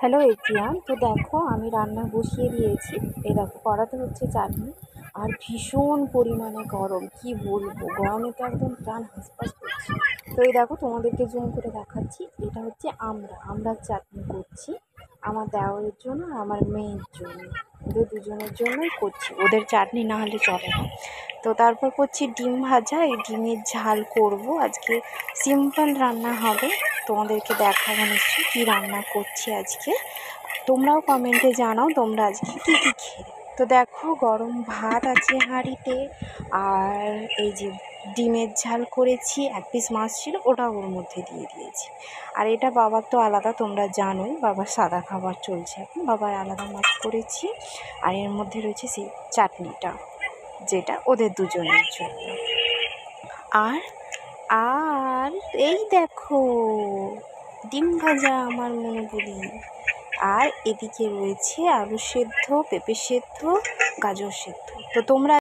Hello everyone. তো দেখো আমি রান্না বসিয়ে দিয়েছি। এই দেখো কড়াতে হচ্ছে চাটনি, আর ভীষণ পরিমাণে গরম, কি বলবো, গরমে তো একদম প্রাণ হাঁসফাঁস করছে। তো এই দেখো তোমাদেরকে জুম করে দেখাচ্ছি, এটা হচ্ছে আমড়ার চাটনি করছি আমার দেওরের জন্য আর আমার মেয়ের জন্য। ওদের দুজনের জন্যই করছি, ওদের চাটনি না হলে চলে না। তো তারপর করছি ডিম ভাজা, এই ডিমের ঝাল করব আজকে, সিম্পল রান্না হবে। তোমাদেরকে দেখাবো নিশ্চয়ই কী রান্না করছি আজকে। তোমরাও কমেন্টে জানাও তোমরা আজকে কী কী খেয়ে। তো দেখো গরম ভাত আছে হাঁড়িতে, আর এই যে ডিমের ঝাল করেছি, এক পিস মাছ ছিল ওটা ওর মধ্যে দিয়ে দিয়েছি। আর এটা বাবার তো আলাদা, তোমরা জানোই বাবার সাদা খাবার চলছে এখন, বাবার আলাদা মাছ করেছি। আর এর মধ্যে রয়েছে সেই চাটনিটা, যেটা ওদের দুজনের জন্য। আর আর এই দেখো ডিম ভাজা আমার মনে বলি। আর এদিকে রয়েছে আলু সেদ্ধ, পেঁপে সেদ্ধ, গাজর সেদ্ধ। তো তোমরা